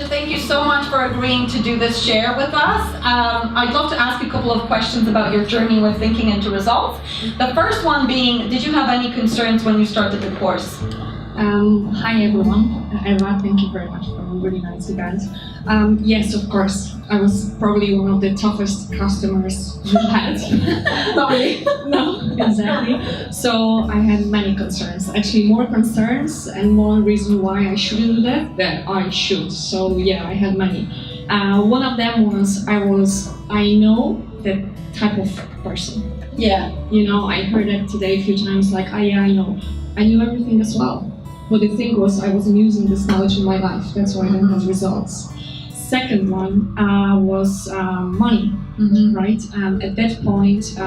Patrycja, thank you so much for agreeing to do this share with us. I'd love to ask you a couple of questions about your journey with thinking into results. The first one being, did you have any concerns when you started the course? Hi everyone, Eva, thank you very much for a really nice event. Yes, of course, I was probably one of the toughest customers you had. Not really. No, exactly. So I had many concerns, actually more concerns and more reason why I shouldn't do that than I should. So yeah, I had many. One of them was, I know that type of person. Yeah. You know, I heard it today a few times, like, oh yeah, I know. I knew everything as well. But the thing was, I wasn't using this knowledge in my life. That's why I didn't have results. Second one was money, right? At that point,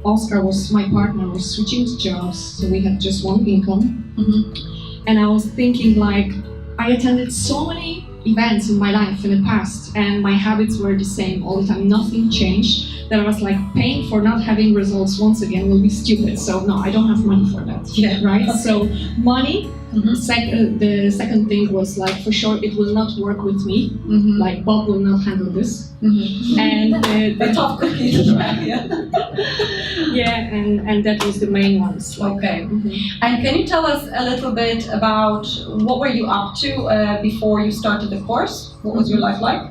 Oscar was my partner, was switching jobs, so we had just one income. And I was thinking, like, I attended so many events in my life in the past, and my habits were the same all the time. Nothing changed. That I was like, paying for not having results once again will be stupid. So no, I don't have money for that. Yeah. Right. So money. The second thing was like, for sure, it will not work with me. Like Bob will not handle this. And the top cookies, right? Yeah, and that was the main ones. Like, okay. And can you tell us a little bit about what were you up to before you started the course? What was your life like?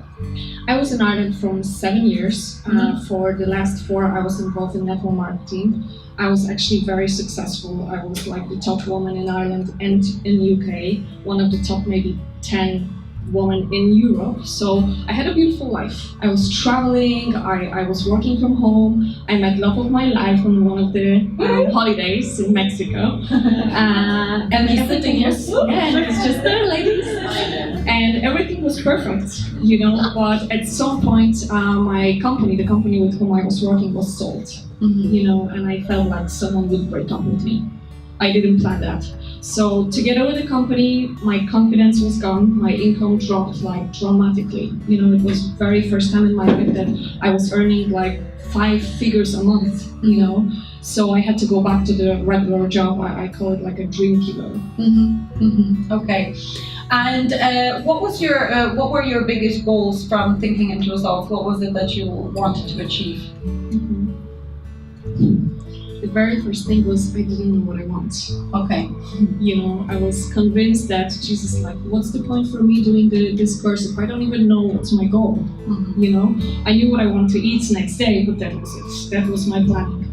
I was in Ireland for 7 years. For the last 4, I was involved in network marketing. I was actually very successful. I was like the top woman in Ireland and in UK, one of the top maybe 10 women in Europe. So I had a beautiful life. I was traveling, I was working from home. I met love of my life on one of the holidays in Mexico. And he's sitting here. Yeah, he's just there, ladies. And everything was perfect, you know, but at some point my company, the company with whom I was working, was sold, you know, and I felt like someone would break up with me. I didn't plan that. So together with the company, my confidence was gone, my income dropped like dramatically. You know, it was very first time in my life that I was earning like 5 figures a month, you know. So I had to go back to the regular job. I call it like a dream killer. Okay. And what were your biggest goals from thinking into results? What was it that you wanted to achieve? The very first thing was I didn't know what I want. Okay. You know, I was convinced that Jesus, like, what's the point for me doing this course if I don't even know what's my goal? You know, I knew what I wanted to eat next day, but that was it. That was my planning.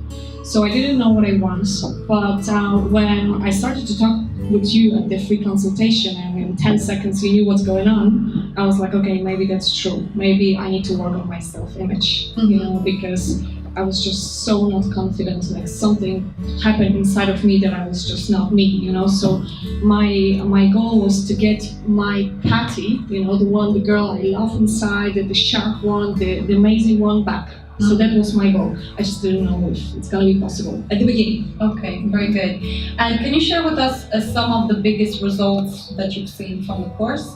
So I didn't know what I want. But when I started to talk with you at the free consultation, and in 10 seconds you knew what's going on, I was like, okay, maybe that's true. Maybe I need to work on my self-image, you know, because I was just so not confident, like something happened inside of me that I was just not me, you know. So my goal was to get my Patty, you know, the girl I love inside, the sharp one, the amazing one back. So that was my goal. I just didn't know if it's gonna be possible at the beginning. Okay, very good. And can you share with us some of the biggest results that you've seen from the course?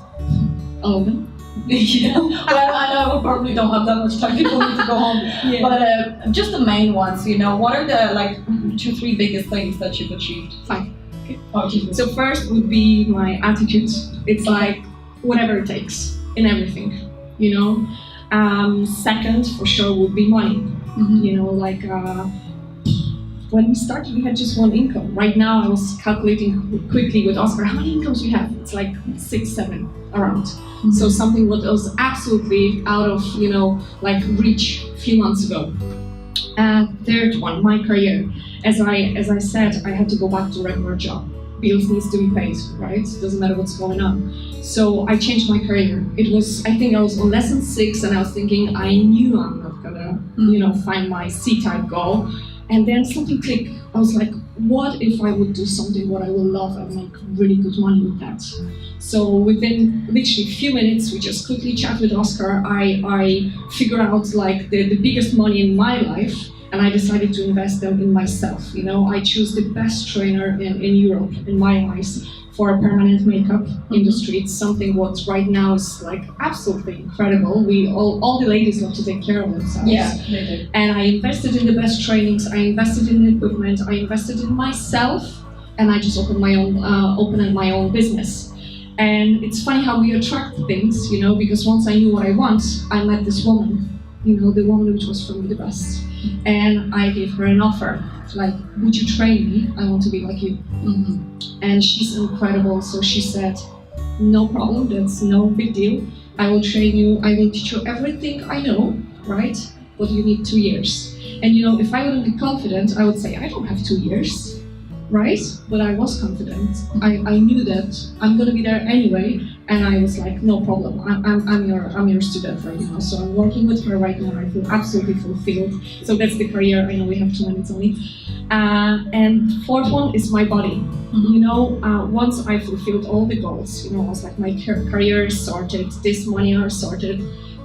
All of them. Yeah. Well, I know we probably don't have that much time. People need to go home. Yeah. But just the main ones, you know, what are the like 2, 3 biggest things that you've achieved? 5. Okay. Oh, so first would be my attitude. It's like whatever it takes in everything, you know. Second, for sure, would be money. You know, like when we started, we had just one income. Right now, I was calculating quickly with Oscar, how many incomes you have? It's like 6, 7 around. So something what was absolutely out of, you know, like reach a few months ago. Third one, my career. As I said, I had to go back to regular job. Bills needs to be paid, right? Doesn't matter what's going on. So I changed my career. I think I was on lesson 6 and I was thinking, I knew I'm not gonna, you know, find my C-type goal. And then something clicked. I was like, what if I would do something what I will love and make really good money with that? So within literally a few minutes, we just quickly chat with Oscar. I figure out like the biggest money in my life, and I decided to invest them in myself. You know, I choose the best trainer in Europe, in my eyes, for a permanent makeup industry. It's something what right now is like absolutely incredible. We all the ladies love to take care of themselves. Yeah, they do. And I invested in the best trainings. I invested in the equipment. I invested in myself, and I just opened my own business. And it's funny how we attract things, you know, because once I knew what I want, I met this woman, you know, the woman which was for me the best. And I gave her an offer, like, would you train me? I want to be like you. And she's incredible, so she said, no problem, that's no big deal. I will train you, I will teach you everything I know, right? But you need 2 years. And you know, if I wouldn't be confident, I would say, I don't have 2 years, right? But I was confident. I knew that I'm gonna be there anyway, and I was like, no problem, I'm your student right now. So I'm working with her right now, I feel absolutely fulfilled. So that's the career, I know we have 2 minutes only. And fourth one is my body. You know, once I fulfilled all the goals, you know, I was like, my career is sorted, this money are sorted.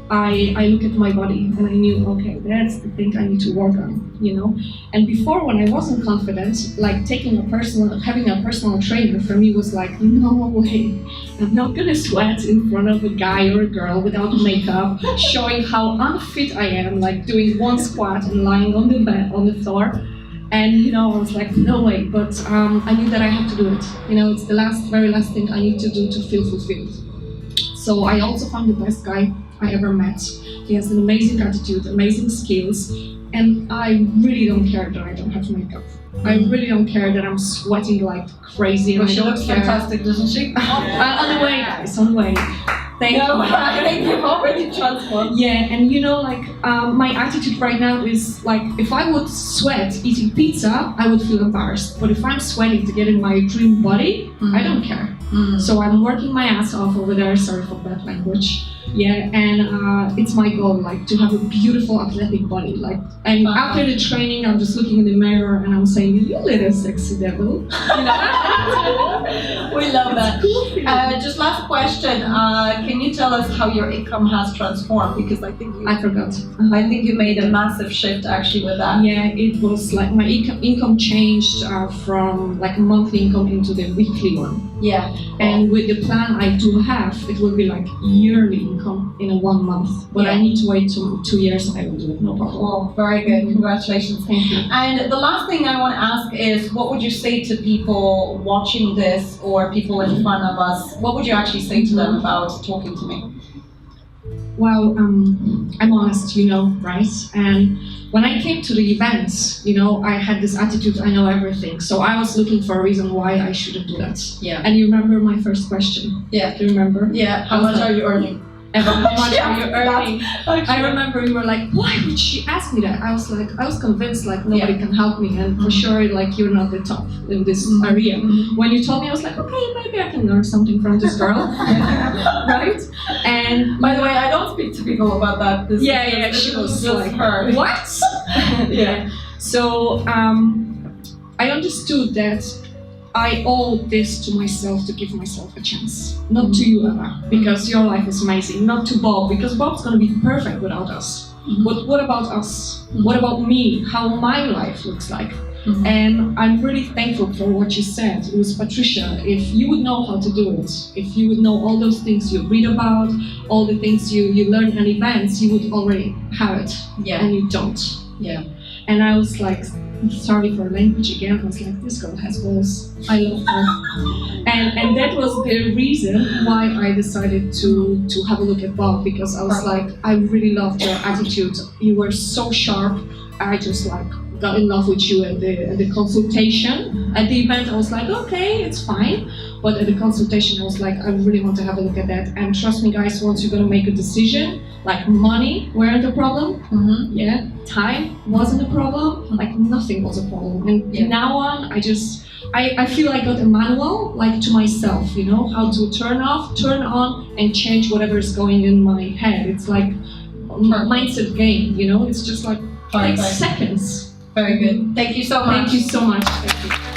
I look at my body and I knew, okay, that's the thing I need to work on, you know. And before, when I wasn't confident, like having a personal trainer for me was like, no way, I'm not gonna sweat in front of a guy or a girl without makeup, showing how unfit I am, like doing 1 squat and lying on the bed, on the floor. And you know, I was like, no way, but I knew that I had to do it. You know, it's the very last thing I need to do to feel fulfilled. So I also found the best guy I ever met. He has an amazing attitude, amazing skills, and I really don't care that I don't have makeup. I really don't care that I'm sweating like crazy. Well, she looks fantastic, doesn't she? On the way, guys, on the way. Thank you. I think you've already transformed. Yeah, and you know, like, my attitude right now is like, if I would sweat eating pizza, I would feel embarrassed. But if I'm sweating to get in my dream body, I don't care. So I'm working my ass off over there, sorry for bad language. Yeah, and it's my goal, like, to have a beautiful athletic body. Like, and after the training, I'm just looking in the mirror and I'm saying, you little sexy devil. You know? We love that. Cool. Just last question. Can you tell us how your income has transformed? Because I think I forgot. I think you made a massive shift actually with that. Yeah, it was like my income changed from like a monthly income into the weekly one. Yeah. And with the plan I do have, it will be like yearly income in 1 month. But I need to wait 2 years and I will do it, no problem. Well, very good. Congratulations. Thank you. And the last thing I want to ask is, what would you say to people watching this or people in front of us? What would you actually say to them about talking to me? Well, I'm honest, you know, right? And when I came to the events, you know, I had this attitude, I know everything. So I was looking for a reason why I shouldn't do that. Yeah. And you remember my first question? Yeah. Do you remember? Yeah. How much are you earning? How much are you earning? Okay. I remember you were like, why would she ask me that? I was like, I was convinced like nobody can help me, and for sure like you're not the top in this area. When you told me, I was like, okay, maybe I can learn something from this girl, right? And by the way, I don't speak to people about that. This she was just like, her. what? Yeah. So I understood that I owe this to myself to give myself a chance. Not to you, Eva, because your life is amazing. Not to Bob, because Bob's gonna be perfect without us. But what about us? What about me? How my life looks like? And I'm really thankful for what you said. It was Patrycja. If you would know how to do it, if you would know all those things you read about, all the things you learn at events, you would already have it. Yeah. And you don't. Yeah. And I was like, sorry for language again, I was like, this girl has balls. I love her. And that was the reason why I decided to have a look at Bob, because I was like, I really loved your attitude. You were so sharp. I just like got in love with you at the consultation. At the event, I was like, okay, it's fine. But at the consultation, I was like, I really want to have a look at that. And trust me, guys, once you're gonna make a decision, like money weren't a problem. Yeah, time wasn't a problem. Like nothing was a problem. And now on, I feel I got a manual, like to myself, you know, how to turn off, turn on, and change whatever is going in my head. It's like a mindset game, you know. It's just like seconds. Very good. Thank you so much. Thank you so much. Thank you.